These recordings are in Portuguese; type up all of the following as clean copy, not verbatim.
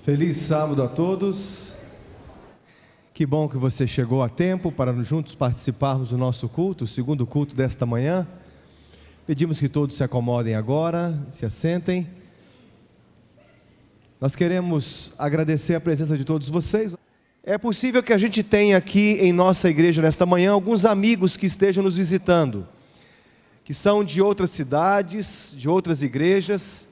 Feliz sábado a todos. Que bom que você chegou a tempo para juntos participarmos do nosso culto, o segundo culto desta manhã. Pedimos que todos se acomodem agora, se assentem. Nós queremos agradecer a presença de todos vocês. É possível que a gente tenha aqui em nossa igreja nesta manhã alguns amigos que estejam nos visitando, que são de outras cidades, de outras igrejas.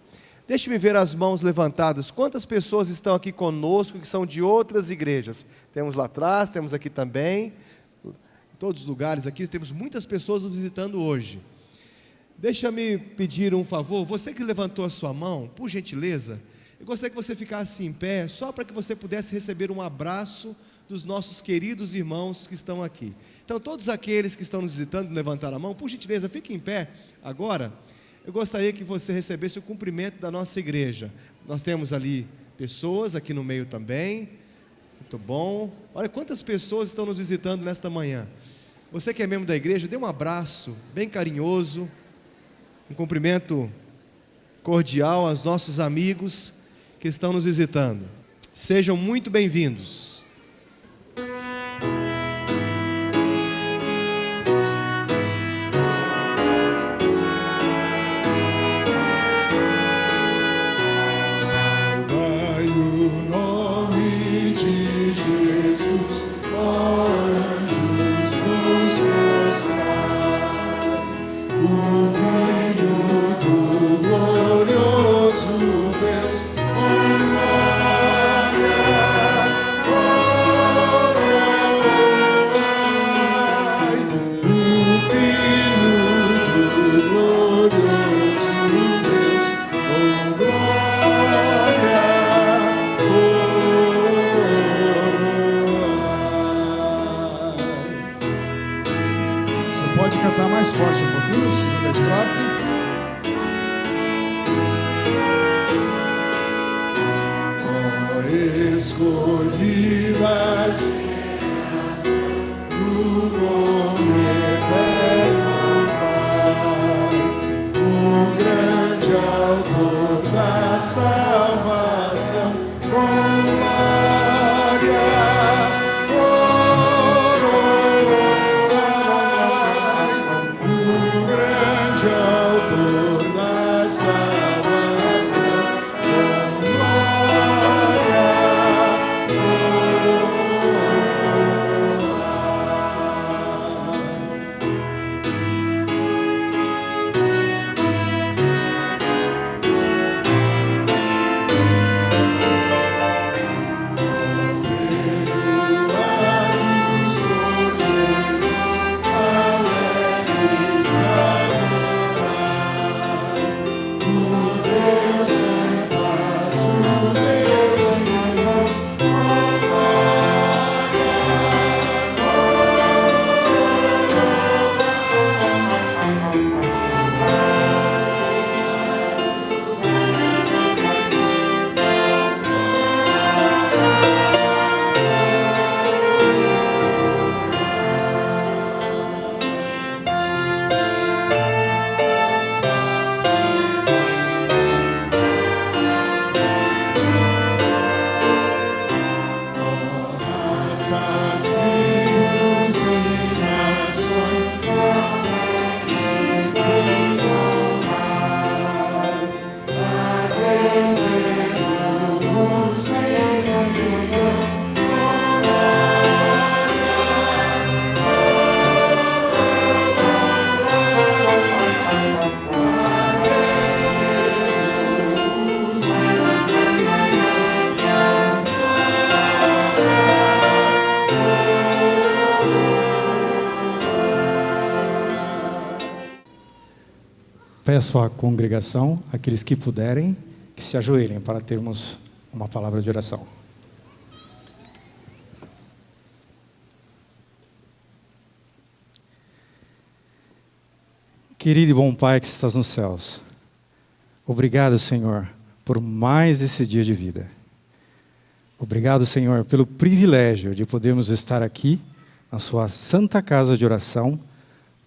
Deixe-me ver as mãos levantadas. Quantas pessoas estão aqui conosco que são de outras igrejas? Temos lá atrás, temos aqui também. Em todos os lugares aqui, temos muitas pessoas nos visitando hoje. Deixa-me pedir um favor. Você que levantou a sua mão, por gentileza, eu gostaria que você ficasse em pé, só para que você pudesse receber um abraço dos nossos queridos irmãos que estão aqui. Então, todos aqueles que estão nos visitando, levantaram a mão, por gentileza, fique em pé agora. Eu gostaria que você recebesse o cumprimento da nossa igreja. Nós temos ali pessoas aqui no meio também. Muito bom. Olha quantas pessoas estão nos visitando nesta manhã. Você que é membro da igreja, dê um abraço bem carinhoso, um cumprimento cordial aos nossos amigos que estão nos visitando. Sejam muito bem-vindos. Peço à congregação, aqueles que puderem, que se ajoelhem para termos uma palavra de oração. Querido e bom Pai que estás nos céus, obrigado, Senhor, por mais esse dia de vida. Obrigado, Senhor, pelo privilégio de podermos estar aqui na sua santa casa de oração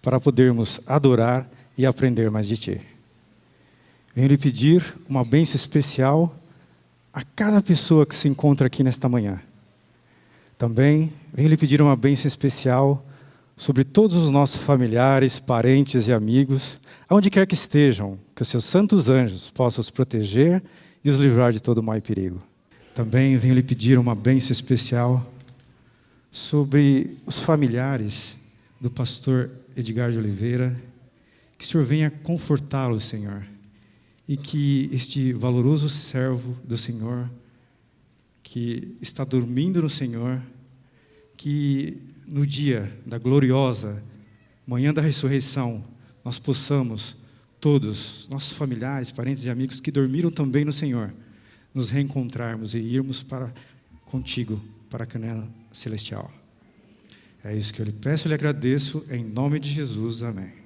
para podermos adorar e aprender mais de Ti. Venho lhe pedir uma bênção especial a cada pessoa que se encontra aqui nesta manhã. Também venho lhe pedir uma bênção especial sobre todos os nossos familiares, parentes e amigos, aonde quer que estejam, que os seus santos anjos possam os proteger e os livrar de todo mal e perigo. Também venho lhe pedir uma bênção especial sobre os familiares do pastor Edgar de Oliveira, que o Senhor venha confortá-lo, Senhor, e que este valoroso servo do Senhor, que está dormindo no Senhor, que no dia da gloriosa manhã da ressurreição, nós possamos, todos, nossos familiares, parentes e amigos que dormiram também no Senhor, nos reencontrarmos e irmos contigo para a Canaã celestial. É isso que eu lhe peço e lhe agradeço, em nome de Jesus, amém.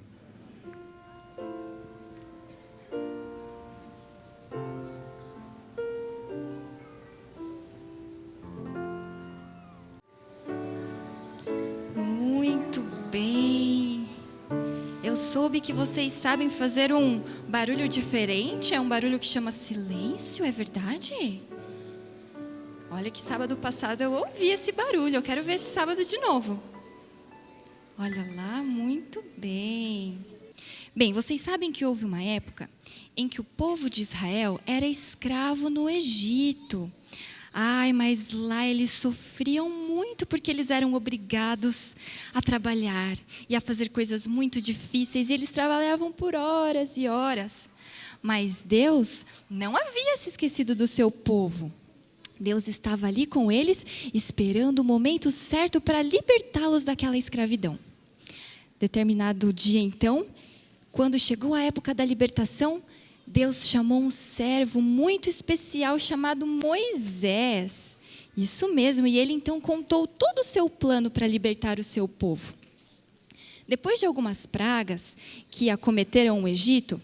Muito bem. Eu soube que vocês sabem fazer um barulho diferente, é um barulho que chama silêncio, é verdade? Olha que sábado passado eu ouvi esse barulho, eu quero ver esse sábado de novo. Olha lá, muito bem. Bem, vocês sabem que houve uma época em que o povo de Israel era escravo no Egito. Ai, mas lá eles sofriam muito porque eles eram obrigados a trabalhar e a fazer coisas muito difíceis. E eles trabalhavam por horas e horas. Mas Deus não havia se esquecido do seu povo. Deus estava ali com eles, esperando o momento certo para libertá-los daquela escravidão. Determinado dia, então, quando chegou a época da libertação, Deus chamou um servo muito especial chamado Moisés. Isso mesmo, e ele então contou todo o seu plano para libertar o seu povo. Depois de algumas pragas que acometeram o Egito,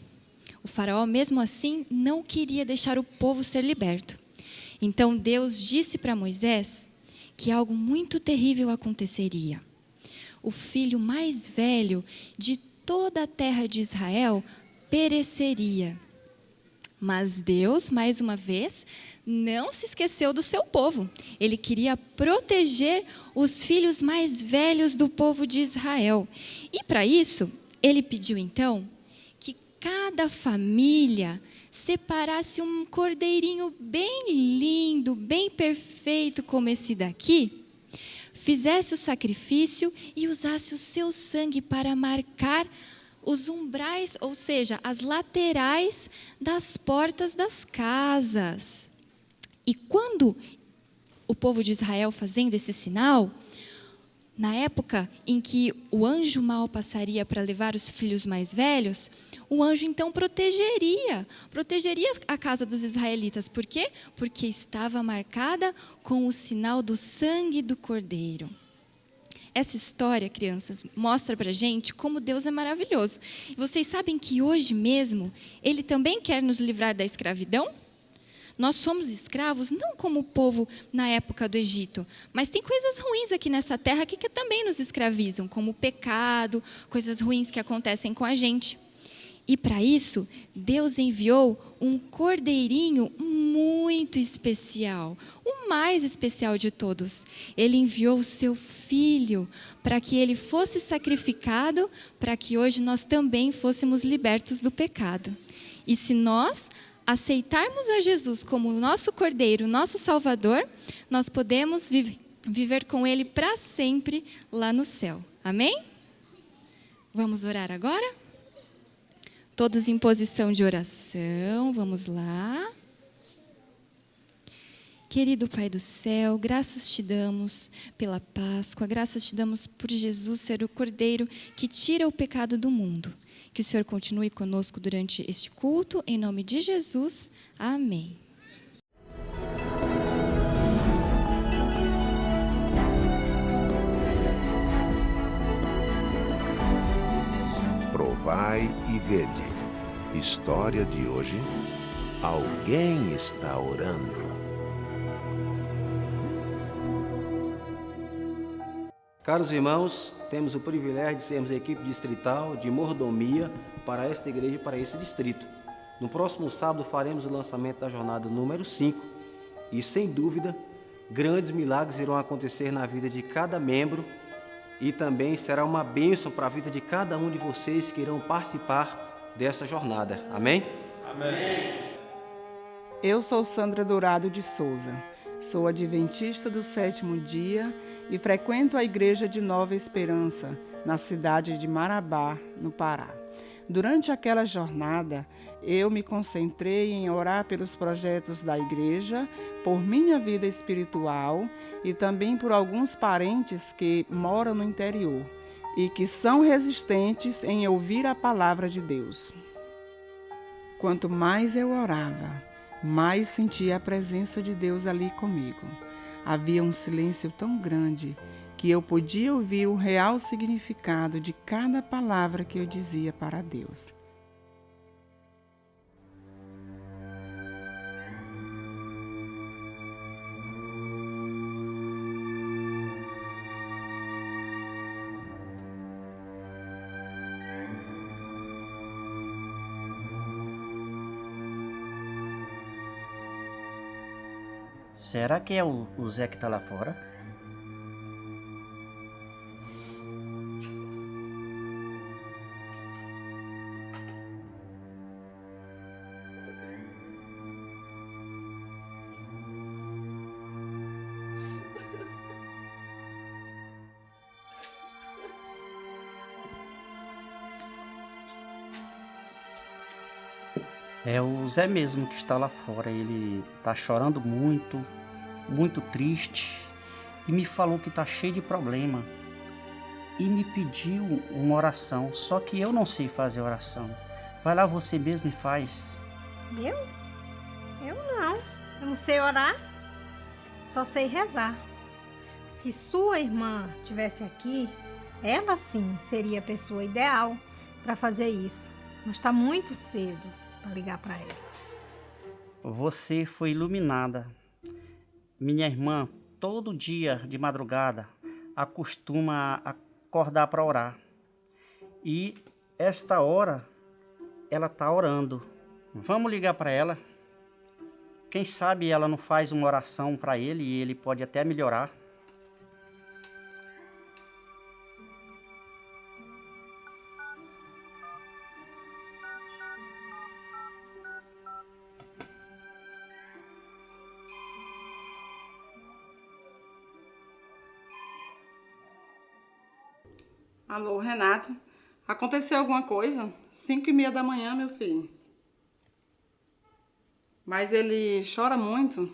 o faraó mesmo assim não queria deixar o povo ser liberto. Então Deus disse para Moisés que algo muito terrível aconteceria. O filho mais velho de toda a terra de Israel pereceria. Mas Deus, mais uma vez, não se esqueceu do seu povo. Ele queria proteger os filhos mais velhos do povo de Israel. E para isso, ele pediu então que cada família separasse um cordeirinho bem lindo, bem perfeito como esse daqui, fizesse o sacrifício e usasse o seu sangue para marcar os umbrais, ou seja, as laterais das portas das casas. E quando o povo de Israel fazendo esse sinal, na época em que o anjo mau passaria para levar os filhos mais velhos, o anjo então protegeria a casa dos israelitas. Por quê? Porque estava marcada com o sinal do sangue do cordeiro. Essa história, crianças, mostra para a gente como Deus é maravilhoso. E vocês sabem que hoje mesmo, Ele também quer nos livrar da escravidão? Nós somos escravos não como o povo na época do Egito, mas tem coisas ruins aqui nessa terra que também nos escravizam, como o pecado, coisas ruins que acontecem com a gente. E para isso, Deus enviou um cordeirinho muito especial, o mais especial de todos. Ele enviou o seu filho para que ele fosse sacrificado, para que hoje nós também fôssemos libertos do pecado. E se nós aceitarmos a Jesus como o nosso cordeiro, nosso salvador, nós podemos viver com ele para sempre lá no céu. Amém? Vamos orar agora? Todos em posição de oração, vamos lá. Querido Pai do céu, graças te damos pela Páscoa, graças te damos por Jesus ser o Cordeiro que tira o pecado do mundo. Que o Senhor continue conosco durante este culto, em nome de Jesus. Amém. Provai e vede. História de hoje. Alguém está orando. Caros irmãos, temos o privilégio de sermos a equipe distrital de mordomia para esta igreja e para esse distrito. No próximo sábado faremos o lançamento da jornada número 5 E, sem dúvida, grandes milagres irão acontecer na vida de cada membro e também será uma bênção para a vida de cada um de vocês que irão participar dessa jornada. Amém? Eu sou Sandra Dourado de Souza, sou adventista do 7º dia e frequento a Igreja de Nova Esperança, na cidade de Marabá, no Pará. Durante aquela jornada, eu me concentrei em orar pelos projetos da igreja, por minha vida espiritual e também por alguns parentes que moram no interior e que são resistentes em ouvir a palavra de Deus. Quanto mais eu orava, mais sentia a presença de Deus ali comigo. Havia um silêncio tão grande que eu podia ouvir o real significado de cada palavra que eu dizia para Deus. Será que é o Zé que tá lá fora? É o Zé mesmo que está lá fora. Ele tá chorando muito, muito triste, e me falou que tá cheio de problema e me pediu uma oração, só que eu não sei fazer oração. Vai lá você mesmo e faz. Eu não sei orar, só sei rezar. Se sua irmã tivesse aqui, ela sim seria a pessoa ideal para fazer isso, mas está muito cedo para ligar para ela. Você foi iluminada. Minha irmã, todo dia de madrugada, acostuma a acordar para orar. E esta hora, ela está orando. Vamos ligar para ela? Quem sabe ela não faz uma oração para ele e ele pode até melhorar. Alô, Renato. Aconteceu alguma coisa? 5h30 da manhã, meu filho. Mas ele chora muito.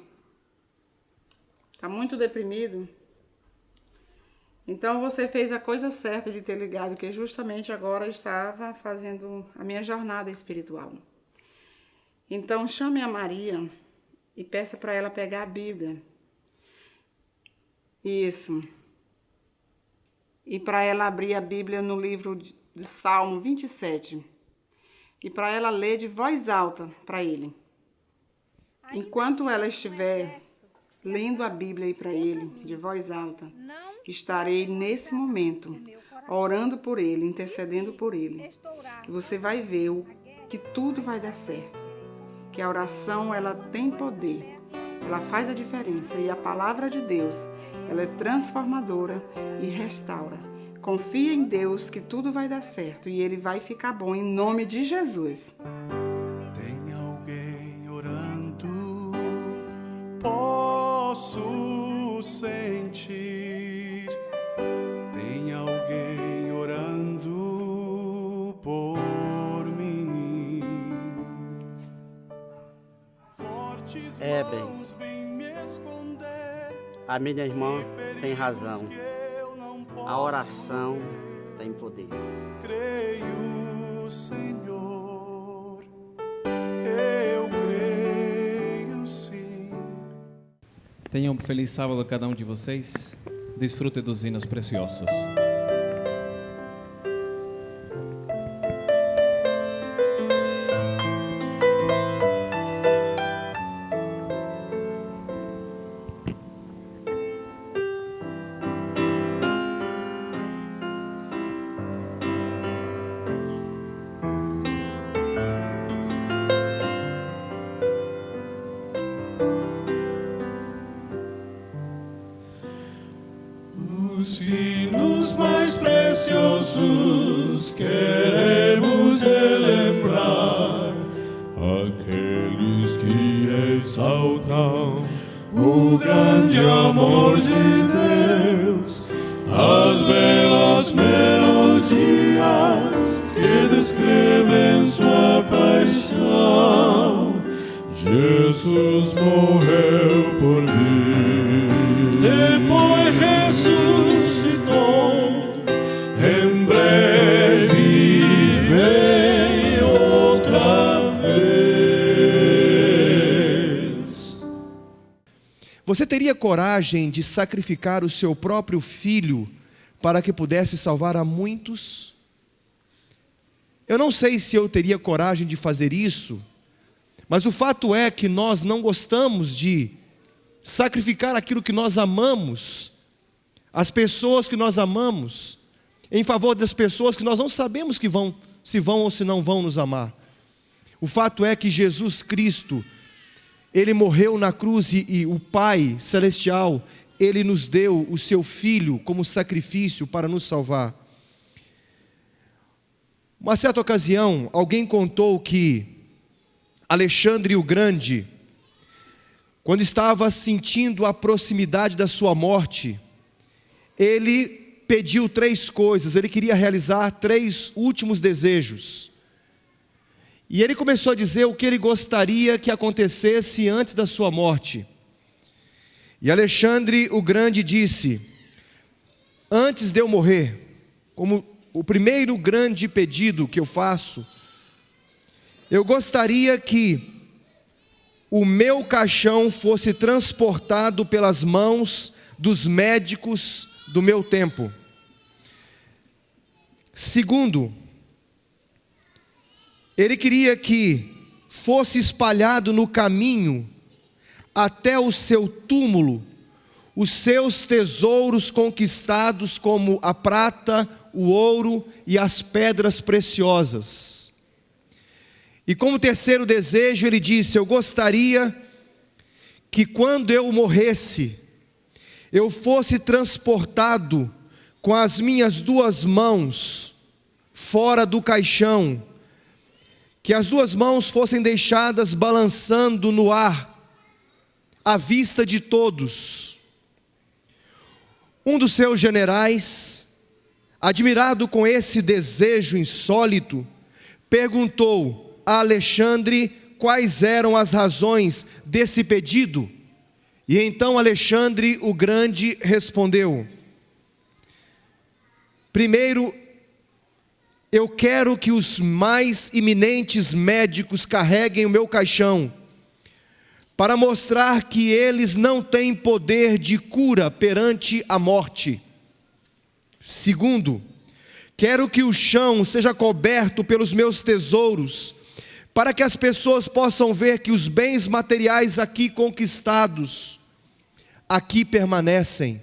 Tá muito deprimido. Então você fez a coisa certa de ter ligado, que justamente agora estava fazendo a minha jornada espiritual. Então chame a Maria e peça para ela pegar a Bíblia. Isso. E para ela abrir a Bíblia no livro de Salmo 27. E para ela ler de voz alta para ele. Enquanto ela estiver lendo a Bíblia aí para ele, de voz alta, estarei nesse momento orando por ele, intercedendo por ele. E você vai ver que tudo vai dar certo. Que a oração, ela tem poder. Ela faz a diferença. E a palavra de Deus, ela é transformadora e restaura. Confia em Deus que tudo vai dar certo e ele vai ficar bom em nome de Jesus. Tem alguém orando, posso sentir. Tem alguém orando por mim. Fortes mãos vêm me esconder. A minha irmã tem razão. A oração tem poder. Creio, Senhor, eu creio sim. Tenham um feliz sábado a cada um de vocês. Desfrute dos hinos preciosos. preciosos queremos relembrar aqueles que exaltam o grande amor de Deus, as belas melodias que descrevem sua paixão. Jesus morreu por mim, depois ressuscitou, em breve vem outra vez. Você teria coragem de sacrificar o seu próprio filho para que pudesse salvar a muitos? Eu não sei se eu teria coragem de fazer isso, mas o fato é que nós não gostamos de sacrificar aquilo que nós amamos, as pessoas que nós amamos, em favor das pessoas que nós não sabemos se vão ou se não vão nos amar. O fato é que Jesus Cristo, Ele morreu na cruz e o Pai Celestial, Ele nos deu o seu Filho como sacrifício para nos salvar. Uma certa ocasião, alguém contou que Alexandre o Grande, quando estava sentindo a proximidade da sua morte, ele pediu 3 coisas, ele queria realizar 3 últimos desejos. E ele começou a dizer o que ele gostaria que acontecesse antes da sua morte. E Alexandre o Grande disse: antes de eu morrer, como o primeiro grande pedido que eu faço, eu gostaria que o meu caixão fosse transportado pelas mãos dos médicos do meu tempo. Segundo, ele queria que fosse espalhado no caminho até o seu túmulo os seus tesouros conquistados, como a prata, o ouro e as pedras preciosas. E como terceiro desejo, ele disse: eu gostaria que quando eu morresse, eu fosse transportado com as minhas 2 mãos fora do caixão, que as 2 mãos fossem deixadas balançando no ar, à vista de todos. Um dos seus generais, admirado com esse desejo insólito, perguntou a Alexandre quais eram as razões desse pedido. E então Alexandre o Grande respondeu: primeiro, eu quero que os mais iminentes médicos carreguem o meu caixão, para mostrar que eles não têm poder de cura perante a morte. Segundo, quero que o chão seja coberto pelos meus tesouros, para que as pessoas possam ver que os bens materiais aqui conquistados, aqui permanecem.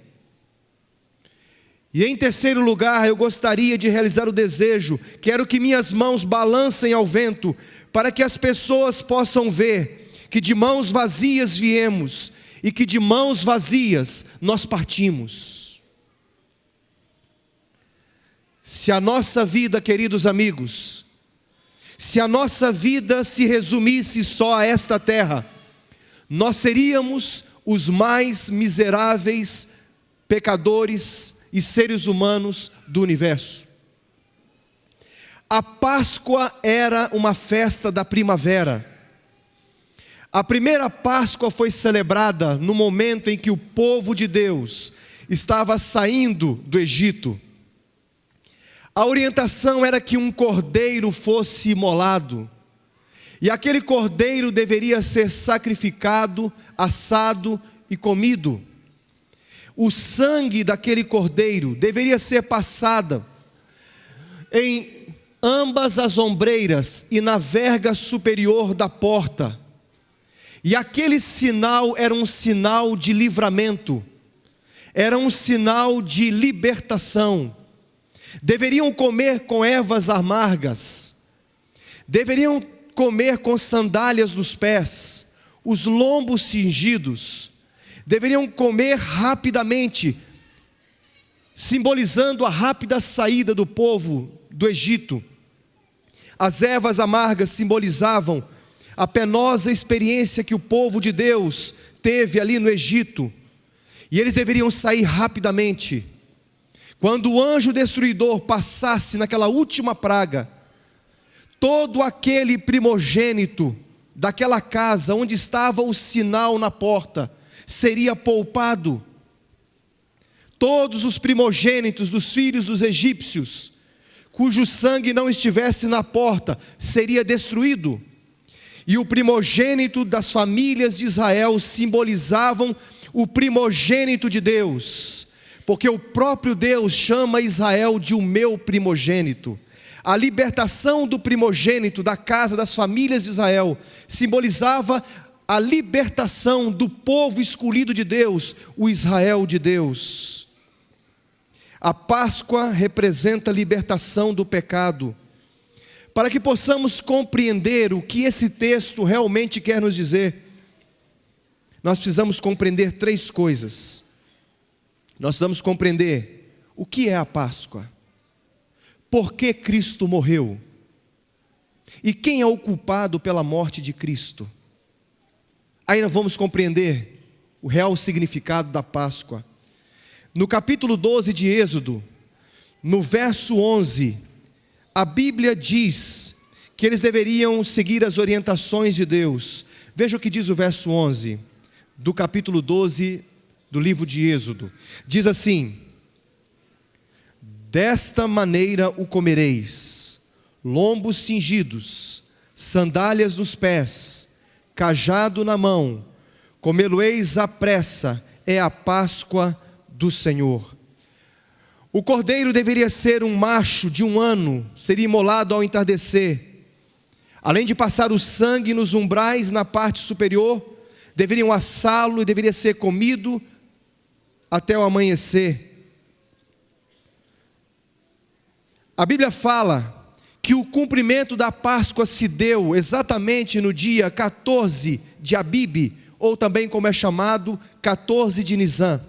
E em terceiro lugar, eu gostaria de realizar o desejo: quero que minhas mãos balancem ao vento, para que as pessoas possam ver que de mãos vazias viemos e que de mãos vazias nós partimos. Se a nossa vida, queridos amigos, se a nossa vida se resumisse só a esta terra, nós seríamos os mais miseráveis pecadores e seres humanos do universo. A Páscoa era uma festa da primavera. A primeira Páscoa foi celebrada no momento em que o povo de Deus estava saindo do Egito. A orientação era que um cordeiro fosse imolado, e aquele cordeiro deveria ser sacrificado, assado e comido. O sangue daquele cordeiro deveria ser passado em ambas as ombreiras e na verga superior da porta. E aquele sinal era um sinal de livramento, era um sinal de libertação. Deveriam comer com ervas amargas, deveriam comer com sandálias nos pés, os lombos cingidos, deveriam comer rapidamente, simbolizando a rápida saída do povo do Egito. As ervas amargas simbolizavam a penosa experiência que o povo de Deus teve ali no Egito. E eles deveriam sair rapidamente. Quando o anjo destruidor passasse naquela última praga, todo aquele primogênito daquela casa onde estava o sinal na porta seria poupado. Todos os primogênitos dos filhos dos egípcios, cujo sangue não estivesse na porta, seria destruído. E o primogênito das famílias de Israel simbolizavam o primogênito de Deus, porque o próprio Deus chama Israel de o meu primogênito. A libertação do primogênito da casa das famílias de Israel simbolizava a libertação do povo escolhido de Deus, o Israel de Deus. A Páscoa representa a libertação do pecado. Para que possamos compreender o que esse texto realmente quer nos dizer, nós precisamos compreender 3 coisas. Nós precisamos compreender o que é a Páscoa, por que Cristo morreu e quem é o culpado pela morte de Cristo. Aí nós vamos compreender o real significado da Páscoa. No capítulo 12 de Êxodo, no verso 11, a Bíblia diz que eles deveriam seguir as orientações de Deus. Veja o que diz o verso 11 do capítulo 12 do livro de Êxodo. Diz assim: desta maneira o comereis, lombos cingidos, sandálias nos pés, cajado na mão, comê-lo-eis à pressa, é a Páscoa do Senhor. O cordeiro deveria ser um macho de 1 ano, seria imolado ao entardecer. Além de passar o sangue nos umbrais na parte superior, deveriam assá-lo e deveria ser comido até o amanhecer. A Bíblia fala que o cumprimento da Páscoa se deu exatamente no dia 14 de Abibe, ou também como é chamado, 14 de Nisan.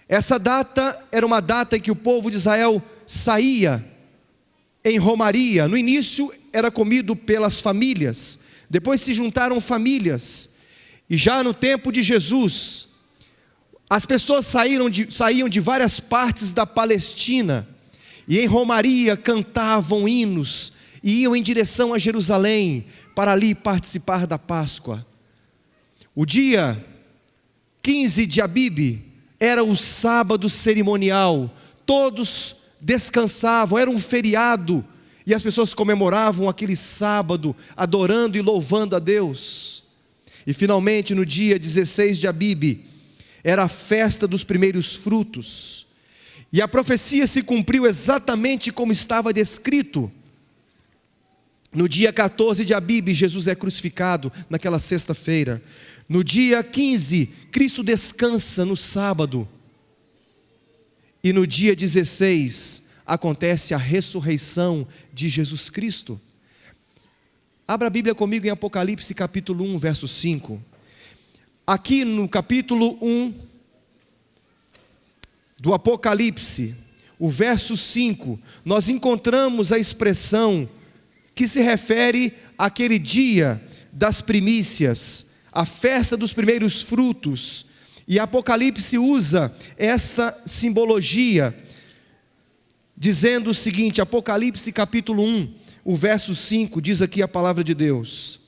Essa data era uma data em que o povo de Israel saía em romaria. No início era comido pelas famílias, depois se juntaram famílias. E já no tempo de Jesus, as pessoas saíam de várias partes da Palestina e em romaria cantavam hinos e iam em direção a Jerusalém para ali participar da Páscoa. O dia 15 de Abibe era o sábado cerimonial, todos descansavam, era um feriado, e as pessoas comemoravam aquele sábado, adorando e louvando a Deus. E finalmente no dia 16 de Abibe, era a festa dos primeiros frutos, e a profecia se cumpriu exatamente como estava descrito. No dia 14 de Abibe, Jesus é crucificado naquela sexta-feira. No dia 15, Cristo descansa no sábado. E no dia 16, acontece a ressurreição de Jesus Cristo. Abra a Bíblia comigo em Apocalipse capítulo 1, verso 5. Aqui no capítulo 1 do Apocalipse, o verso 5, nós encontramos a expressão que se refere àquele dia das primícias, a festa dos primeiros frutos. E Apocalipse usa essa simbologia, dizendo o seguinte, Apocalipse capítulo 1, o verso 5, diz aqui a palavra de Deus: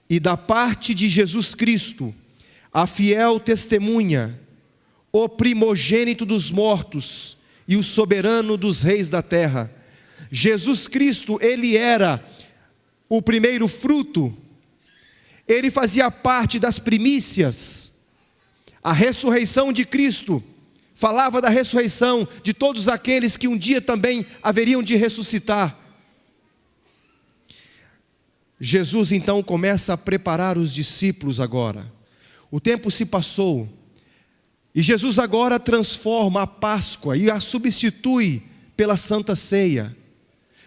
e da parte de Jesus Cristo, a fiel testemunha, o primogênito dos mortos e o soberano dos reis da terra. Jesus Cristo, ele era o primeiro fruto, ele fazia parte das primícias. A ressurreição de Cristo falava da ressurreição de todos aqueles que um dia também haveriam de ressuscitar. Jesus então começa a preparar os discípulos agora. O tempo se passou e Jesus agora transforma a Páscoa e a substitui pela Santa Ceia.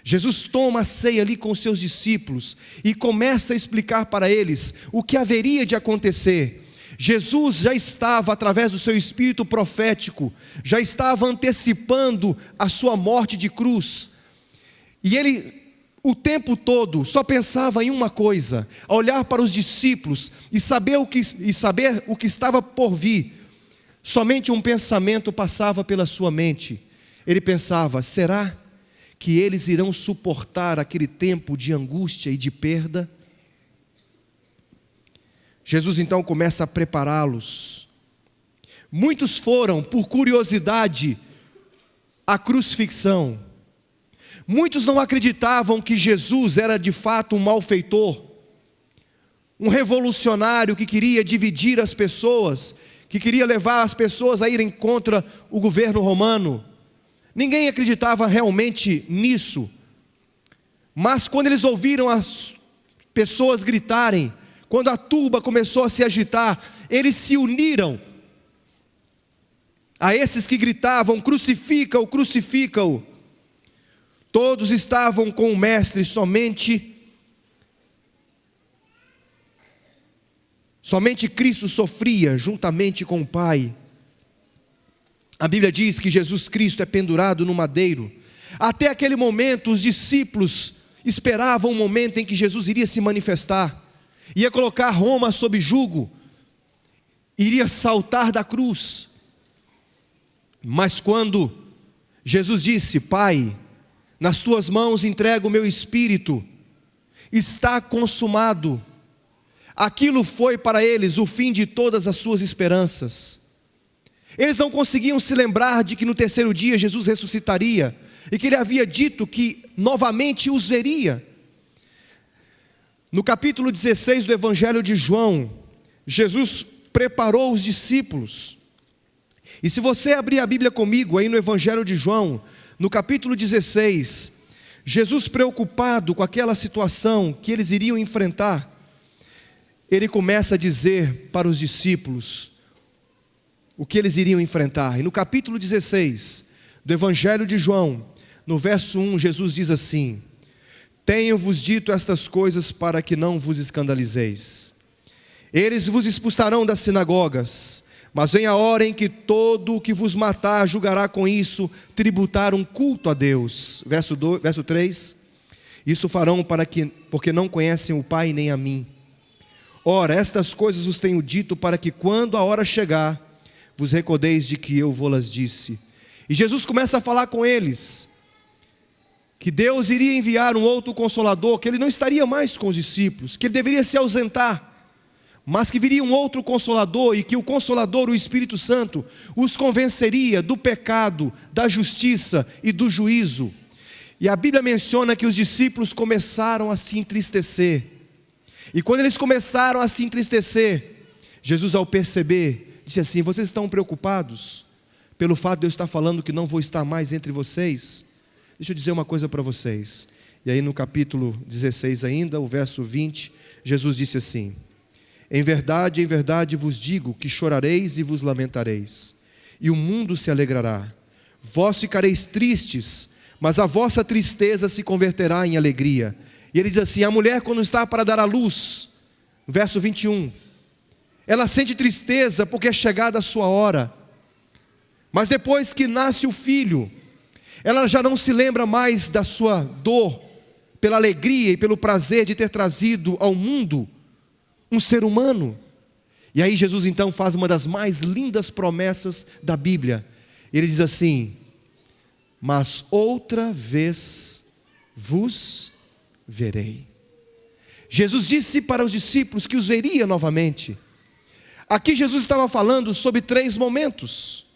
Jesus toma a ceia ali com os seus discípulos e começa a explicar para eles o que haveria de acontecer. Jesus já estava, através do seu espírito profético, já estava antecipando a sua morte de cruz. E ele, o tempo todo, só pensava em uma coisa: a olhar para os discípulos e saber o que estava por vir. Somente um pensamento passava pela sua mente. Ele pensava: será que eles irão suportar aquele tempo de angústia e de perda? Jesus então começa a prepará-los. Muitos foram, por curiosidade, à crucifixão. Muitos não acreditavam que Jesus era de fato um malfeitor, um revolucionário que queria dividir as pessoas, que queria levar as pessoas a irem contra o governo romano. Ninguém acreditava realmente nisso. Mas quando eles ouviram as pessoas gritarem, quando a turba começou a se agitar, eles se uniram a esses que gritavam: crucifica-o, crucifica-o. Todos estavam com o mestre, somente Cristo sofria juntamente com o Pai. A Bíblia diz que Jesus Cristo é pendurado no madeiro. Até aquele momento, os discípulos esperavam o momento em que Jesus iria se manifestar, ia colocar Roma sob jugo, iria saltar da cruz. Mas quando Jesus disse: Pai, nas tuas mãos entrego o meu espírito, está consumado, aquilo foi para eles o fim de todas as suas esperanças. Eles não conseguiam se lembrar de que no terceiro dia Jesus ressuscitaria, e que ele havia dito que novamente os veria. No capítulo 16 do Evangelho de João, Jesus preparou os discípulos. E se você abrir a Bíblia comigo, aí no Evangelho de João, no capítulo 16, Jesus, preocupado com aquela situação que eles iriam enfrentar, ele começa a dizer para os discípulos o que eles iriam enfrentar. E no capítulo 16 do Evangelho de João, no verso 1, Jesus diz assim: tenho-vos dito estas coisas para que não vos escandalizeis. Eles vos expulsarão das sinagogas, mas vem a hora em que todo o que vos matar julgará com isso tributar um culto a Deus. Verso 3, isso farão porque não conhecem o Pai nem a mim. Ora, estas coisas vos tenho dito para que quando a hora chegar, vos recordeis de que eu vos-las disse. E Jesus começa a falar com eles que Deus iria enviar um outro Consolador, que ele não estaria mais com os discípulos, que ele deveria se ausentar, mas que viria um outro Consolador, e que o Consolador, o Espírito Santo, os convenceria do pecado, da justiça e do juízo. E a Bíblia menciona que os discípulos começaram a se entristecer. E quando eles começaram a se entristecer, Jesus, ao perceber, disse assim: vocês estão preocupados pelo fato de eu estar falando que não vou estar mais entre vocês? Deixa eu dizer uma coisa para vocês. E aí no capítulo 16 ainda, o verso 20, Jesus disse assim: em verdade vos digo que chorareis e vos lamentareis, e o mundo se alegrará. Vós ficareis tristes, mas a vossa tristeza se converterá em alegria. E ele diz assim: a mulher, quando está para dar à luz, verso 21, ela sente tristeza porque é chegada a sua hora, mas depois que nasce o filho, ela já não se lembra mais da sua dor, pela alegria e pelo prazer de ter trazido ao mundo um ser humano. E aí Jesus então faz uma das mais lindas promessas da Bíblia. Ele diz assim: mas outra vez vos verei. Jesus disse para os discípulos que os veria novamente. Aqui Jesus estava falando sobre 3 momentos.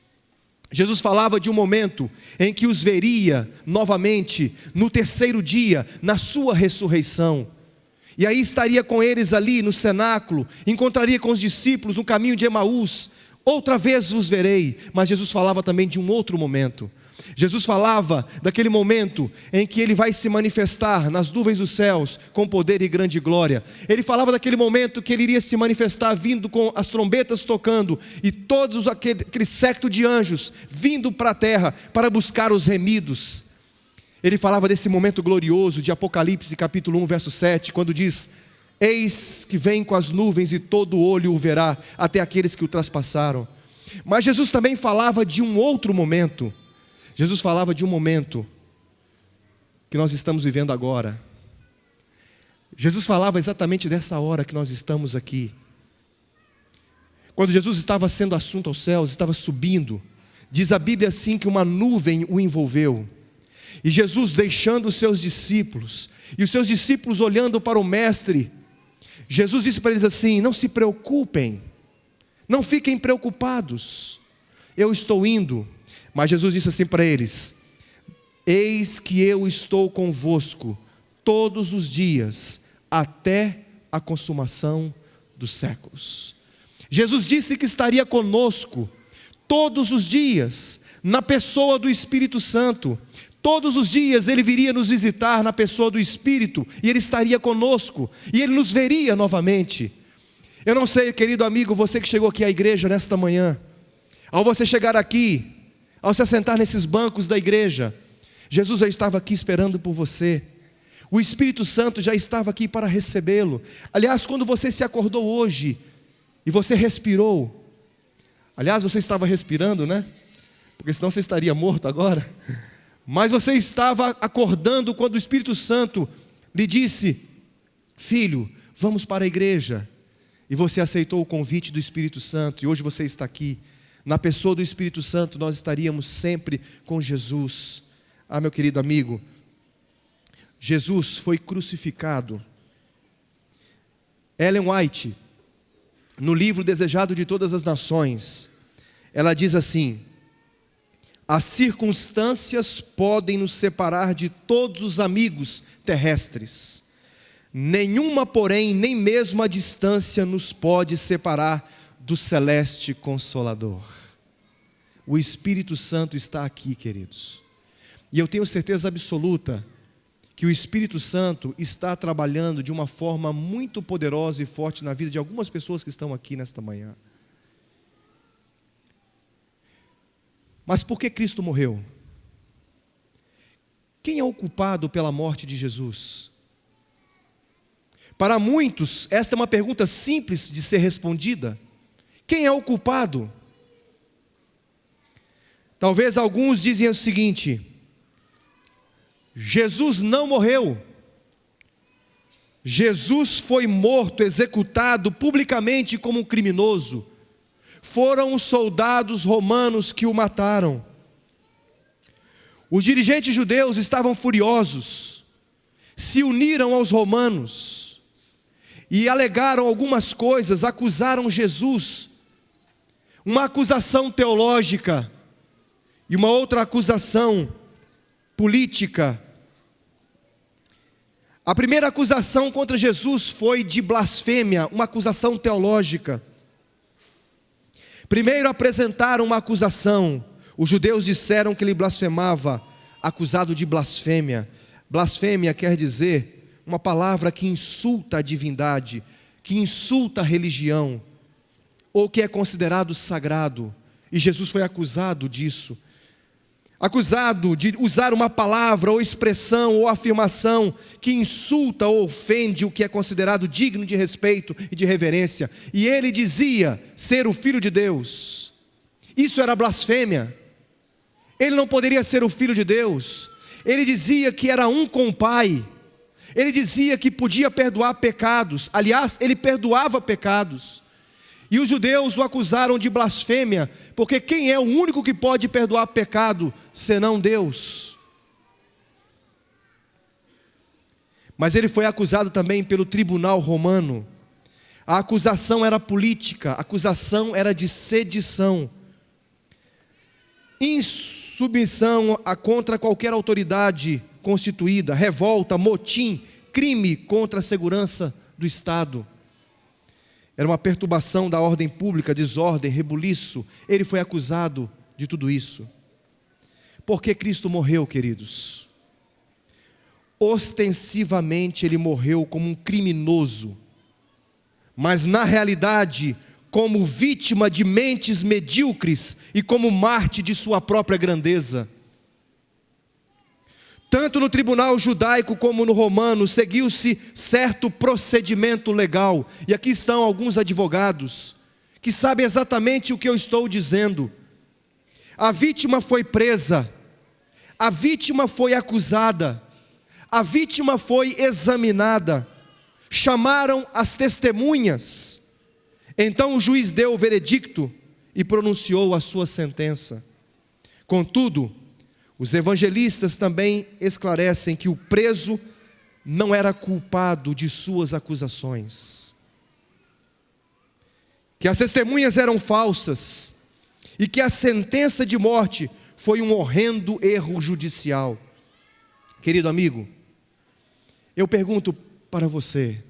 Jesus falava de um momento em que os veria novamente no terceiro dia, na sua ressurreição. E aí estaria com eles ali no cenáculo, encontraria com os discípulos no caminho de Emaús. Outra vez vos verei. Mas Jesus falava também de um outro momento. Jesus falava daquele momento em que ele vai se manifestar nas nuvens dos céus com poder e grande glória. Ele falava daquele momento que ele iria se manifestar vindo com as trombetas tocando, e todos aquele séquito de anjos vindo para a terra para buscar os remidos. Ele falava desse momento glorioso de Apocalipse capítulo 1 verso 7, quando diz Eis que vem com as nuvens e todo olho o verá, até aqueles que o traspassaram. Mas Jesus também falava de um outro momento. Jesus falava de um momento que nós estamos vivendo agora. Jesus falava exatamente dessa hora que nós estamos aqui. Quando Jesus estava sendo assunto aos céus, estava subindo, diz a Bíblia assim que uma nuvem o envolveu. E Jesus deixando os seus discípulos, e os seus discípulos olhando para o Mestre, Jesus disse para eles assim: não se preocupem, não fiquem preocupados, eu estou indo. Mas Jesus disse assim para eles: eis que eu estou convosco todos os dias, até a consumação dos séculos. Jesus disse que estaria conosco todos os dias, na pessoa do Espírito Santo. Todos os dias Ele viria nos visitar na pessoa do Espírito, e Ele estaria conosco, e Ele nos veria novamente. Eu não sei, querido amigo, você que chegou aqui à igreja nesta manhã, ao você chegar aqui, ao se assentar nesses bancos da igreja, Jesus já estava aqui esperando por você. O Espírito Santo já estava aqui para recebê-lo. Aliás, quando você se acordou hoje e você respirou, aliás, você estava respirando, né? Porque senão você estaria morto agora. Mas você estava acordando quando o Espírito Santo lhe disse: filho, vamos para a igreja. E você aceitou o convite do Espírito Santo, e hoje você está aqui. Na pessoa do Espírito Santo nós estaríamos sempre com Jesus. Ah, meu querido amigo, Jesus foi crucificado. Ellen White, no livro Desejado de Todas as Nações, ela diz assim: as circunstâncias podem nos separar de todos os amigos terrestres. Nenhuma, porém, nem mesmo a distância nos pode separar do celeste Consolador. O Espírito Santo está aqui, queridos. E eu tenho certeza absoluta que o Espírito Santo está trabalhando de uma forma muito poderosa e forte na vida de algumas pessoas que estão aqui nesta manhã. Mas por que Cristo morreu? Quem é o culpado pela morte de Jesus? Para muitos, esta é uma pergunta simples de ser respondida. Quem é o culpado? Talvez alguns dizem o seguinte: Jesus não morreu. Jesus foi morto, executado publicamente como um criminoso. Foram os soldados romanos que o mataram. Os dirigentes judeus estavam furiosos, se uniram aos romanos e alegaram algumas coisas, acusaram Jesus. Uma acusação teológica e uma outra acusação política. A primeira acusação contra Jesus foi de blasfêmia, uma acusação teológica. Primeiro apresentaram uma acusação. Os judeus disseram que ele blasfemava, acusado de blasfêmia. Blasfêmia quer dizer uma palavra que insulta a divindade, que insulta a religião, ou que é considerado sagrado. E Jesus foi acusado disso. Acusado de usar uma palavra, ou expressão, ou afirmação que insulta ou ofende o que é considerado digno de respeito e de reverência. E ele dizia ser o Filho de Deus. Isso era blasfêmia. Ele não poderia ser o Filho de Deus. Ele dizia que era um com o Pai. Ele dizia que podia perdoar pecados. Aliás, ele perdoava pecados. E os judeus o acusaram de blasfêmia, porque quem é o único que pode perdoar pecado, senão Deus? Mas ele foi acusado também pelo tribunal romano. A acusação era política, a acusação era de sedição, insubmissão contra qualquer autoridade constituída, revolta, motim, crime contra a segurança do Estado. Era uma perturbação da ordem pública, desordem, rebuliço. Ele foi acusado de tudo isso. Por que Cristo morreu, queridos? Ostensivamente ele morreu como um criminoso, mas na realidade como vítima de mentes medíocres e como mártir de sua própria grandeza. Tanto no tribunal judaico como no romano, seguiu-se certo procedimento legal. E aqui estão alguns advogados que sabem exatamente o que eu estou dizendo. A vítima foi presa, a vítima foi acusada, a vítima foi examinada, chamaram as testemunhas. Então o juiz deu o veredicto e pronunciou a sua sentença. Contudo, os evangelistas também esclarecem que o preso não era culpado de suas acusações, que as testemunhas eram falsas e que a sentença de morte foi um horrendo erro judicial. Querido amigo, eu pergunto para você: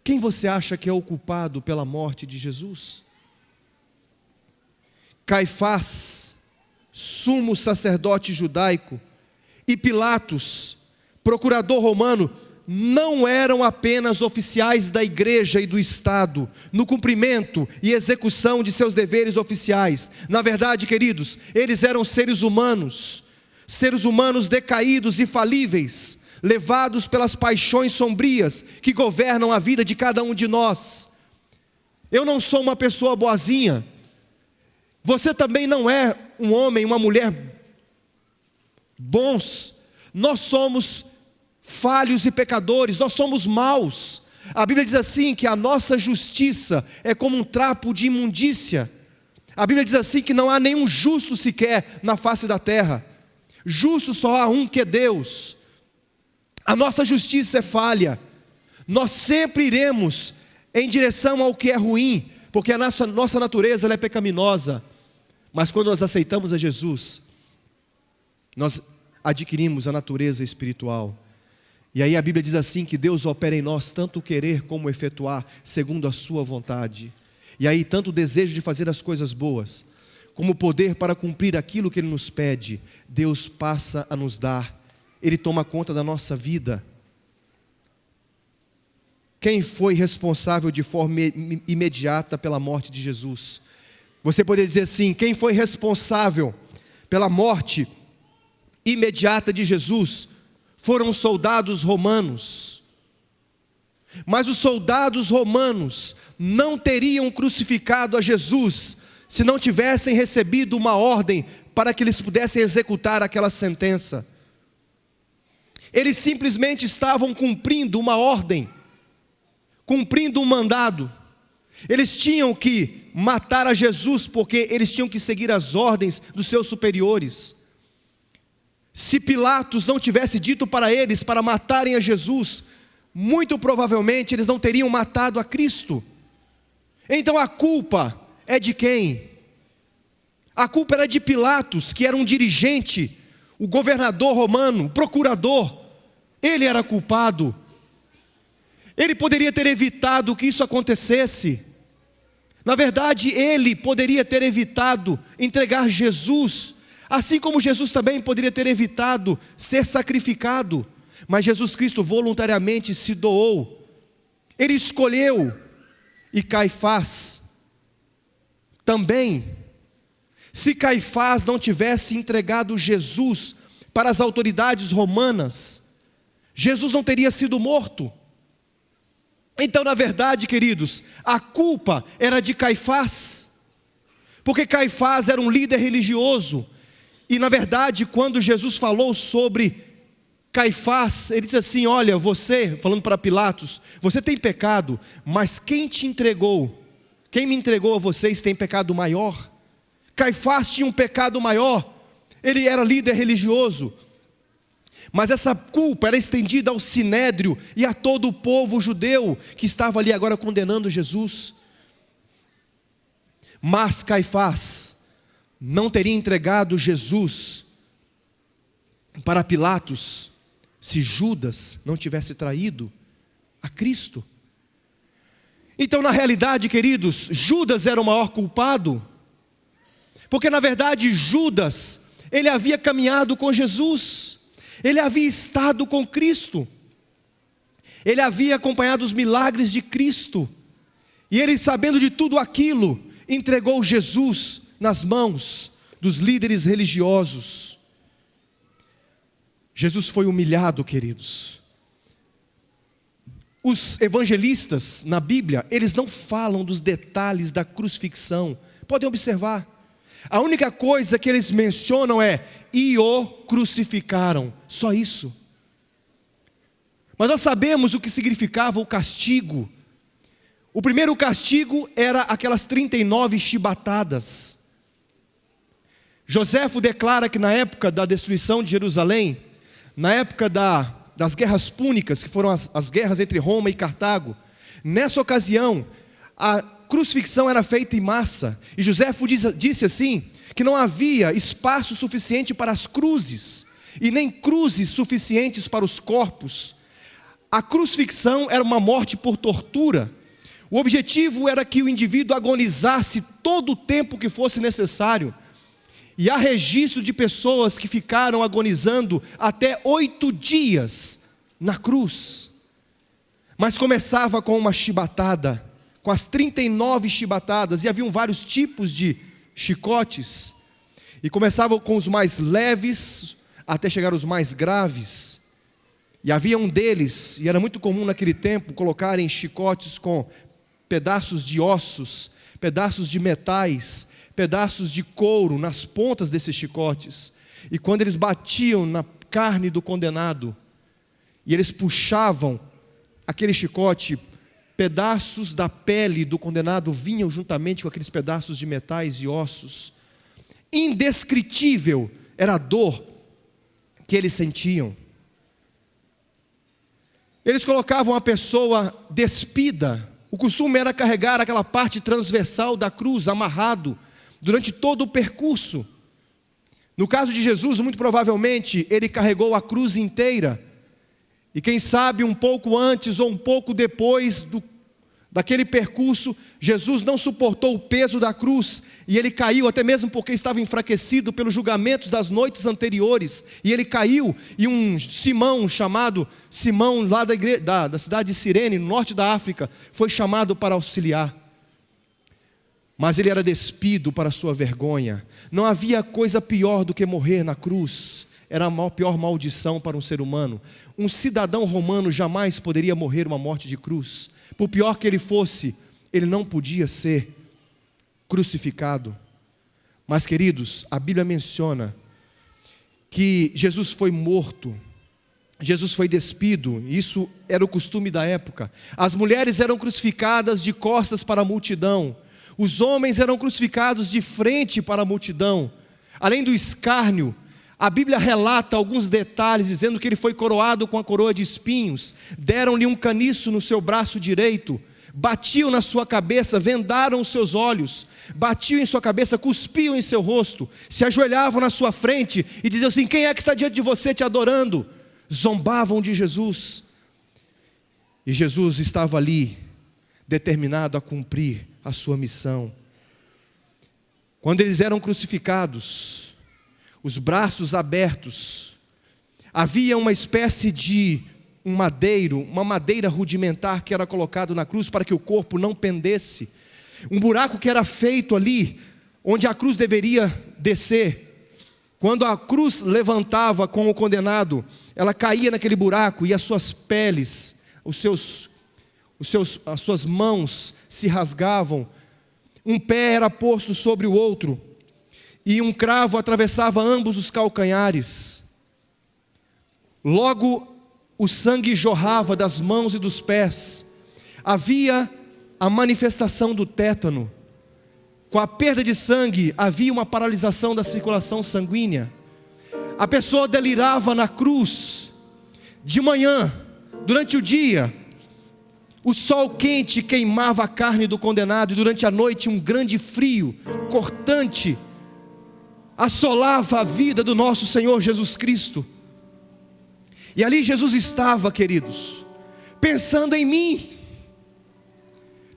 quem você acha que é o culpado pela morte de Jesus? Caifás, sumo sacerdote judaico, e Pilatos, procurador romano, não eram apenas oficiais da igreja e do Estado, no cumprimento e execução de seus deveres oficiais. Na verdade, queridos, eles eram seres humanos decaídos e falíveis, levados pelas paixões sombrias que governam a vida de cada um de nós. Eu não sou uma pessoa boazinha, você também não é um homem, uma mulher bons. Nós somos falhos e pecadores, nós somos maus. A Bíblia diz assim que a nossa justiça é como um trapo de imundícia. A Bíblia diz assim que não há nenhum justo sequer na face da terra. Justo só há um, que é Deus. A nossa justiça é falha. Nós sempre iremos em direção ao que é ruim, porque a nossa natureza ela é pecaminosa. Mas quando nós aceitamos a Jesus, nós adquirimos a natureza espiritual. E aí a Bíblia diz assim que Deus opera em nós tanto o querer como o efetuar, segundo a sua vontade. E aí tanto o desejo de fazer as coisas boas, como o poder para cumprir aquilo que Ele nos pede, Deus passa a nos dar. Ele toma conta da nossa vida. Quem foi responsável de forma imediata pela morte de Jesus? Você poderia dizer assim: quem foi responsável pela morte imediata de Jesus? Foram os soldados romanos. Mas os soldados romanos não teriam crucificado a Jesus se não tivessem recebido uma ordem para que eles pudessem executar aquela sentença. Eles simplesmente estavam cumprindo uma ordem, cumprindo um mandado. Eles tinham que matar a Jesus porque eles tinham que seguir as ordens dos seus superiores. Se Pilatos não tivesse dito para eles para matarem a Jesus, muito provavelmente eles não teriam matado a Cristo. Então a culpa é de quem? A culpa era de Pilatos, que era um dirigente, o governador romano, o procurador. Ele era culpado. Ele poderia ter evitado que isso acontecesse. Na verdade, ele poderia ter evitado entregar Jesus, assim como Jesus também poderia ter evitado ser sacrificado. Mas Jesus Cristo voluntariamente se doou. Ele escolheu. E Caifás também. Se Caifás não tivesse entregado Jesus para as autoridades romanas, Jesus não teria sido morto. Então, na verdade, queridos, a culpa era de Caifás, porque Caifás era um líder religioso. E na verdade, quando Jesus falou sobre Caifás, ele disse assim: olha, você, falando para Pilatos, você tem pecado, mas quem te entregou, quem me entregou a vocês tem pecado maior. Caifás tinha um pecado maior, ele era líder religioso, mas essa culpa era estendida ao sinédrio e a todo o povo judeu que estava ali agora condenando Jesus. Mas Caifás não teria entregado Jesus para Pilatos se Judas não tivesse traído a Cristo. Então, na realidade, queridos, Judas era o maior culpado, porque na verdade Judas, ele havia caminhado com Jesus, ele havia estado com Cristo, ele havia acompanhado os milagres de Cristo, e ele, sabendo de tudo aquilo, entregou Jesus nas mãos dos líderes religiosos. Jesus foi humilhado, queridos. Os evangelistas na Bíblia, eles não falam dos detalhes da crucifixão. Podem observar. A única coisa que eles mencionam é: e o crucificaram. Só isso. Mas nós sabemos o que significava o castigo. O primeiro castigo era aquelas 39 chibatadas. Joséfo declara que na época da destruição de Jerusalém, na época das guerras púnicas, que foram as guerras entre Roma e Cartago, nessa ocasião, a crucifixão era feita em massa. E Joséfo disse assim, que não havia espaço suficiente para as cruzes, e nem cruzes suficientes para os corpos. A crucifixão era uma morte por tortura. O objetivo era que o indivíduo agonizasse todo o tempo que fosse necessário. E há registro de pessoas que ficaram agonizando até 8 dias na cruz. Mas começava com uma chibatada, com as 39 chibatadas, e haviam vários tipos de chicotes. E começavam com os mais leves, até chegar aos mais graves. E havia um deles, e era muito comum naquele tempo, colocarem chicotes com pedaços de ossos, pedaços de metais, pedaços de couro nas pontas desses chicotes. E quando eles batiam na carne do condenado, e eles puxavam aquele chicote, pedaços da pele do condenado vinham juntamente com aqueles pedaços de metais e ossos. Indescritível era a dor que eles sentiam. Eles colocavam a pessoa despida. O costume era carregar aquela parte transversal da cruz, amarrado, durante todo o percurso. No caso de Jesus, muito provavelmente, ele carregou a cruz inteira. E quem sabe um pouco antes ou um pouco depois daquele percurso, Jesus não suportou o peso da cruz e ele caiu, até mesmo porque estava enfraquecido pelos julgamentos das noites anteriores. E ele caiu, e um Simão, chamado Simão, lá da cidade de Cirene, no norte da África, foi chamado para auxiliar. Mas ele era despido para sua vergonha. Não havia coisa pior do que morrer na cruz. Era a pior maldição para um ser humano. Um cidadão romano jamais poderia morrer uma morte de cruz. Por pior que ele fosse, ele não podia ser crucificado. Mas, queridos, a Bíblia menciona que Jesus foi morto, Jesus foi despido. Isso era o costume da época. As mulheres eram crucificadas de costas para a multidão. Os homens eram crucificados de frente para a multidão. Além do escárnio, a Bíblia relata alguns detalhes, dizendo que ele foi coroado com a coroa de espinhos, deram-lhe um caniço no seu braço direito, batiam na sua cabeça, vendaram os seus olhos, batiam em sua cabeça, cuspiam em seu rosto, se ajoelhavam na sua frente e diziam assim: quem é que está diante de você te adorando? Zombavam de Jesus. E Jesus estava ali, determinado a cumprir a sua missão. Quando eles eram crucificados, os braços abertos, havia uma espécie de uma madeira rudimentar que era colocado na cruz para que o corpo não pendesse. Um buraco que era feito ali, onde a cruz deveria descer. Quando a cruz levantava com o condenado, ela caía naquele buraco e as suas peles, as suas mãos se rasgavam. Um pé era posto sobre o outro e um cravo atravessava ambos os calcanhares. Logo o sangue jorrava das mãos e dos pés. Havia a manifestação do tétano. Com a perda de sangue havia uma paralisação da circulação sanguínea. A pessoa delirava na cruz. De manhã, durante o dia, o sol quente queimava a carne do condenado, e durante a noite um grande frio cortante assolava a vida do nosso Senhor Jesus Cristo. E ali Jesus estava, queridos, pensando em mim,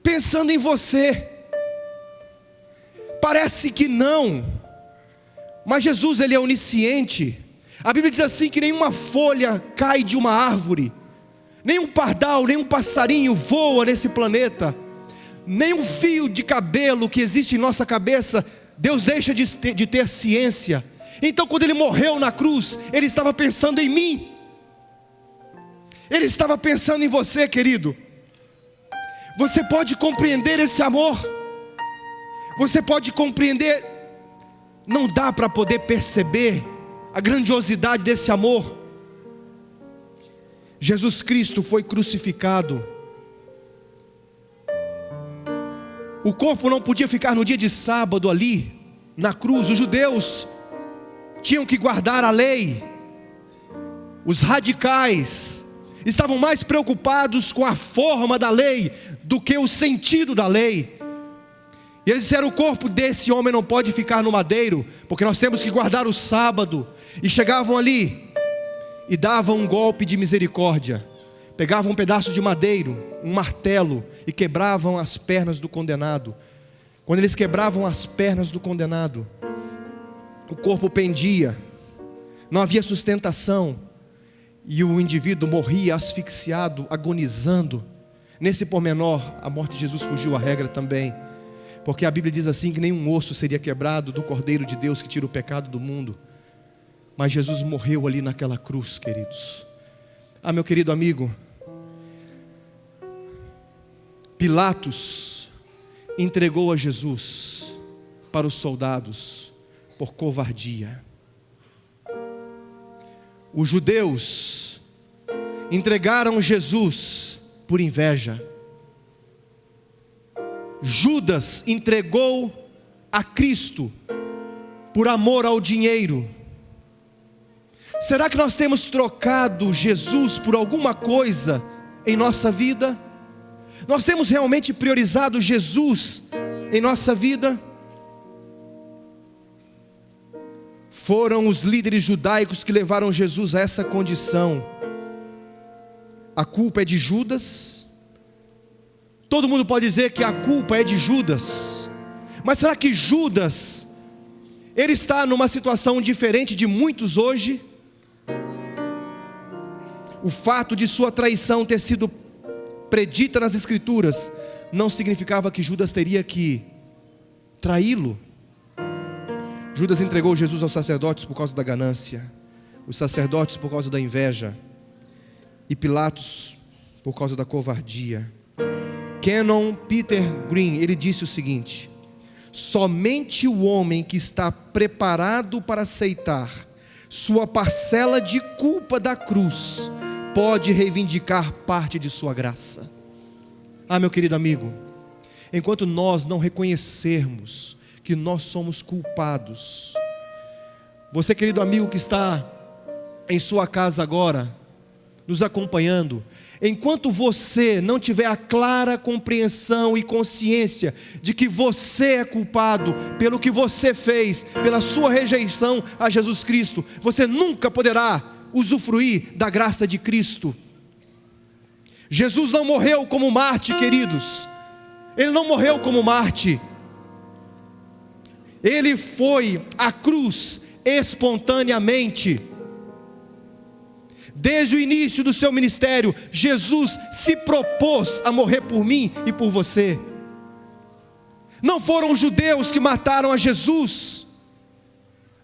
pensando em você. Parece que não, mas Jesus, ele é onisciente. A Bíblia diz assim que nenhuma folha cai de uma árvore, nenhum pardal, nenhum passarinho voa nesse planeta, nenhum fio de cabelo que existe em nossa cabeça Deus deixa de ter ciência. Então, quando ele morreu na cruz, ele estava pensando em mim. Ele estava pensando em você, querido. Você pode compreender esse amor? Você pode compreender? Não dá para poder perceber a grandiosidade desse amor. Jesus Cristo foi crucificado. O corpo não podia ficar no dia de sábado ali, na cruz. Os judeus tinham que guardar a lei. Os radicais estavam mais preocupados com a forma da lei do que o sentido da lei. E eles disseram: o corpo desse homem não pode ficar no madeiro, porque nós temos que guardar o sábado. E chegavam ali e davam um golpe de misericórdia. Pegavam um pedaço de madeiro, um martelo, e quebravam as pernas do condenado. Quando eles quebravam as pernas do condenado, o corpo pendia, não havia sustentação, e o indivíduo morria asfixiado, agonizando. Nesse pormenor, a morte de Jesus fugiu à regra também, porque a Bíblia diz assim, que nenhum osso seria quebrado do Cordeiro de Deus que tira o pecado do mundo. Mas Jesus morreu ali naquela cruz, queridos. Ah, meu querido amigo, Pilatos entregou a Jesus para os soldados por covardia. Os judeus entregaram Jesus por inveja. Judas entregou a Cristo por amor ao dinheiro. Será que nós temos trocado Jesus por alguma coisa em nossa vida? Nós temos realmente priorizado Jesus em nossa vida? Foram os líderes judaicos que levaram Jesus a essa condição. A culpa é de Judas. Todo mundo pode dizer que a culpa é de Judas. Mas será que Judas, ele está numa situação diferente de muitos hoje? O fato de sua traição ter sido predita nas Escrituras não significava que Judas teria que traí-lo. Judas entregou Jesus aos sacerdotes por causa da ganância, os sacerdotes por causa da inveja, e Pilatos por causa da covardia. Canon Peter Green, ele disse o seguinte: somente o homem que está preparado para aceitar sua parcela de culpa da cruz pode reivindicar parte de sua graça. Ah, meu querido amigo, enquanto nós não reconhecermos que nós somos culpados, você, querido amigo que está em sua casa agora, nos acompanhando, enquanto você não tiver a clara compreensão e consciência de que você é culpado pelo que você fez, pela sua rejeição a Jesus Cristo, você nunca poderá usufruir da graça de Cristo. Jesus não morreu como Marte, queridos. Ele não morreu como Marte. Ele foi à cruz espontaneamente. Desde o início do seu ministério, Jesus se propôs a morrer por mim e por você. Não foram os judeus que mataram a Jesus,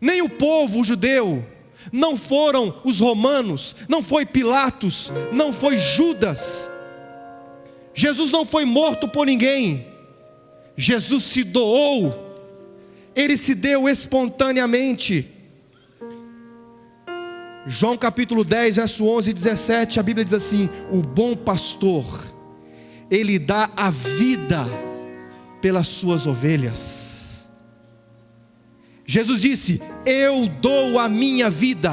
nem o povo judeu, não foram os romanos, não foi Pilatos, não foi Judas. Jesus não foi morto por ninguém. Jesus se doou, ele se deu espontaneamente. João capítulo 10, verso 11 e 17, a Bíblia diz assim: o bom pastor, ele dá a vida pelas suas ovelhas. Jesus disse: eu dou a minha vida,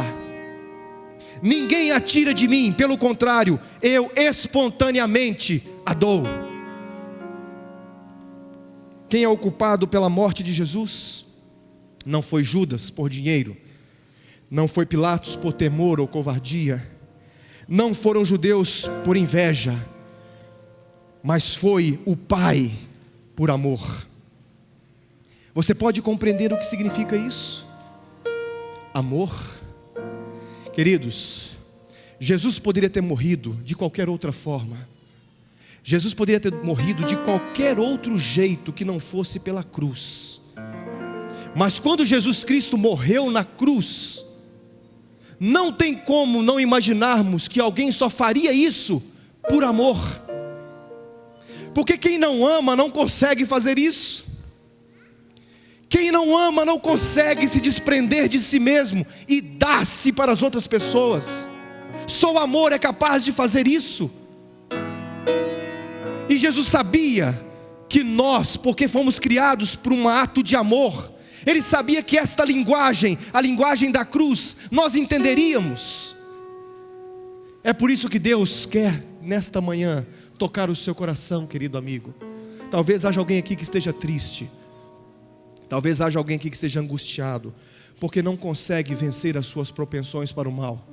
ninguém a tira de mim, pelo contrário, eu espontaneamente a dou. Quem é o culpado pela morte de Jesus? Não foi Judas por dinheiro, não foi Pilatos por temor ou covardia, não foram judeus por inveja, mas foi o Pai por amor. Você pode compreender o que significa isso? Amor. Queridos, Jesus poderia ter morrido de qualquer outra forma. Jesus poderia ter morrido de qualquer outro jeito que não fosse pela cruz. Mas quando Jesus Cristo morreu na cruz, não tem como não imaginarmos que alguém só faria isso por amor. Porque quem não ama não consegue fazer isso. Quem não ama não consegue se desprender de si mesmo e dar-se para as outras pessoas. Só o amor é capaz de fazer isso. E Jesus sabia que nós, porque fomos criados por um ato de amor, Ele sabia que esta linguagem, a linguagem da cruz, nós entenderíamos. É por isso que Deus quer, nesta manhã, tocar o seu coração, querido amigo. Talvez haja alguém aqui que esteja triste. Talvez haja alguém aqui que esteja angustiado, porque não consegue vencer as suas propensões para o mal.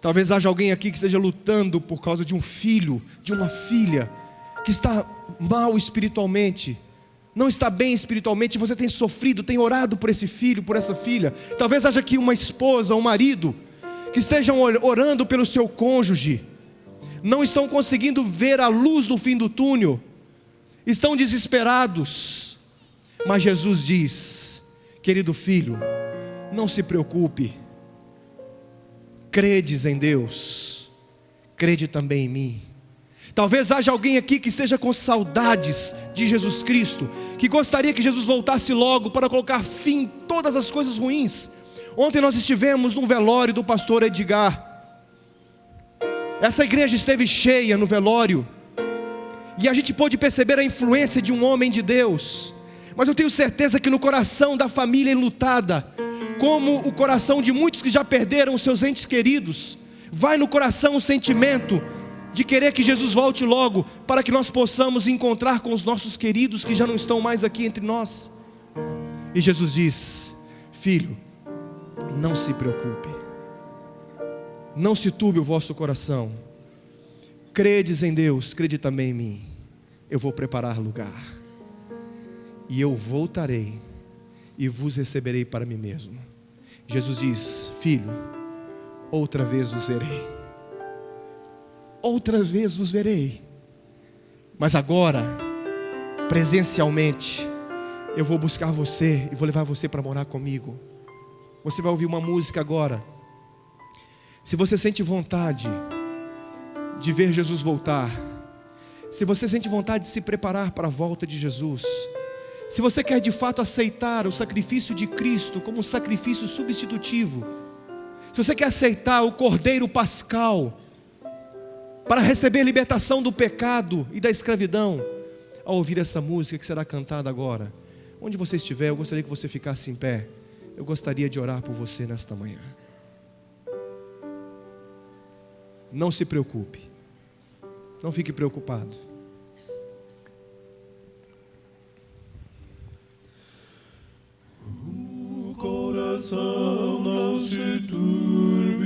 Talvez haja alguém aqui que esteja lutando por causa de um filho, de uma filha, que está mal espiritualmente, não está bem espiritualmente. Você tem sofrido, tem orado por esse filho, por essa filha. Talvez haja aqui uma esposa, um marido, que estejam orando pelo seu cônjuge, não estão conseguindo ver a luz no fim do túnel, estão desesperados. Mas Jesus diz: querido filho, não se preocupe, credes em Deus, crede também em mim. Talvez haja alguém aqui que esteja com saudades de Jesus Cristo, que gostaria que Jesus voltasse logo para colocar fim em todas as coisas ruins. Ontem nós estivemos no velório do pastor Edgar. Essa igreja esteve cheia no velório, e a gente pôde perceber a influência de um homem de Deus. Mas eu tenho certeza que no coração da família enlutada, como o coração de muitos que já perderam os seus entes queridos, vai no coração o sentimento de querer que Jesus volte logo, para que nós possamos encontrar com os nossos queridos que já não estão mais aqui entre nós. E Jesus diz: filho, não se preocupe, não se turbe o vosso coração, credes em Deus, crede também em mim. Eu vou preparar lugar, e eu voltarei e vos receberei para mim mesmo. Jesus diz: filho, outra vez vos verei, outra vez vos verei, mas agora, presencialmente, eu vou buscar você e vou levar você para morar comigo. Você vai ouvir uma música agora. Se você sente vontade de ver Jesus voltar, se você sente vontade de se preparar para a volta de Jesus, se você quer de fato aceitar o sacrifício de Cristo como um sacrifício substitutivo, se você quer aceitar o Cordeiro Pascal para receber libertação do pecado e da escravidão, ao ouvir essa música que será cantada agora, onde você estiver, eu gostaria que você ficasse em pé. Eu gostaria de orar por você nesta manhã. Não se preocupe, não fique preocupado. O coração não se turbe,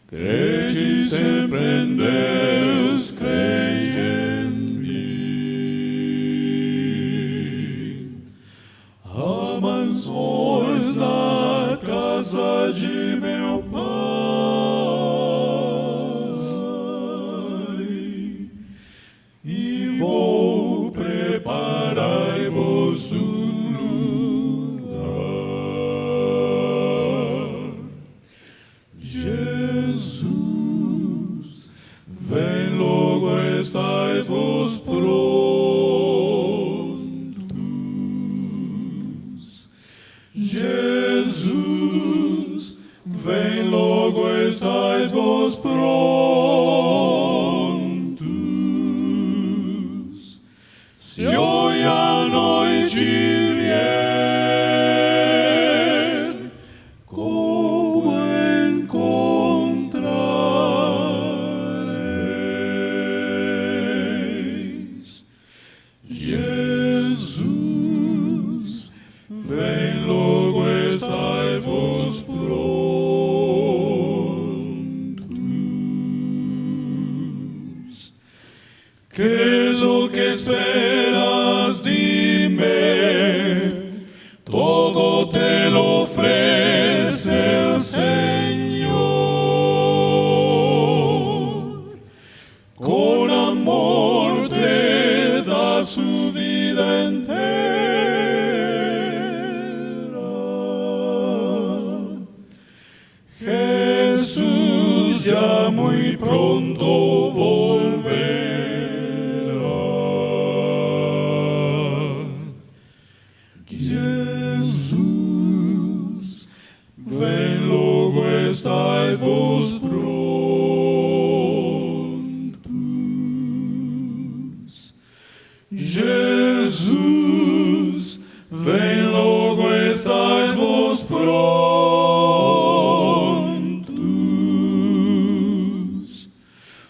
crede sempre em Deus, crede em mim. Há mansões na casa de meu Pai, e vou preparar-vos um lugar. Jesus, vem logo, estais-vos prontos. Jesus, vem logo, estais-vos prontos. Se hoje a noite vier, como encontrareis? Jesus, vem logo, estais-vos prontos. Que és o que esperas de mim? Todo te lo ofrece el Señor. Con amor te da su vida entera. pronto volverá. Jesus, vem logo, estais vos prontos. Jesus, vem logo, estais vos prontos.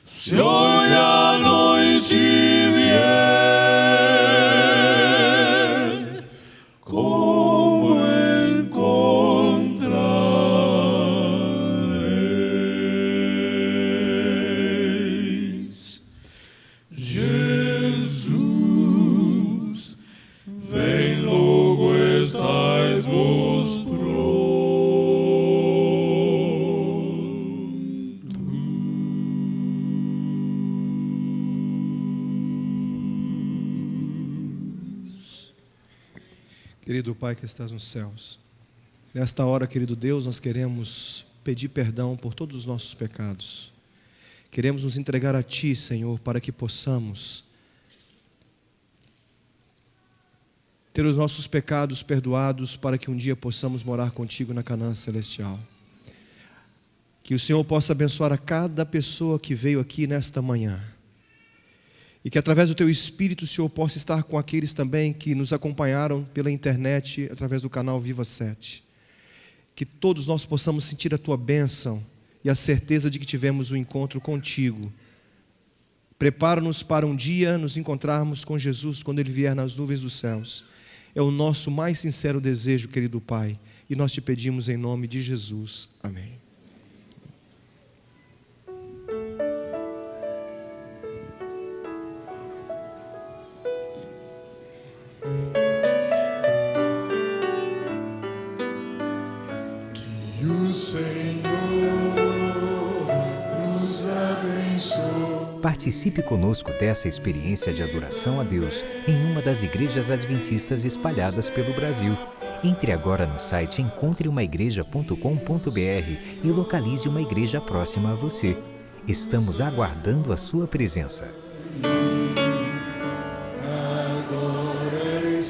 Se hoje a noite vier, como encontrareis? Jesus, vem logo, estais vos prontos. Querido Pai que estás nos céus, nesta hora, querido Deus, nós queremos pedir perdão por todos os nossos pecados. Queremos nos entregar a Ti, Senhor, para que possamos ter os nossos pecados perdoados, para que um dia possamos morar contigo na Canaã celestial. Que o Senhor possa abençoar a cada pessoa que veio aqui nesta manhã. E que através do Teu Espírito o Senhor possa estar com aqueles também que nos acompanharam pela internet, através do canal Viva 7. Que todos nós possamos sentir a Tua bênção e a certeza de que tivemos um encontro contigo. Prepara-nos para um dia nos encontrarmos com Jesus quando Ele vier nas nuvens dos céus. É o nosso mais sincero desejo, querido Pai, e nós te pedimos em nome de Jesus. Amém. Que o Senhor nos abençoe. Participe conosco dessa experiência de adoração a Deus em uma das igrejas adventistas espalhadas pelo Brasil. Entre agora no site encontreumaigreja.com.br e localize uma igreja próxima a você. Estamos aguardando a sua presença. Agora é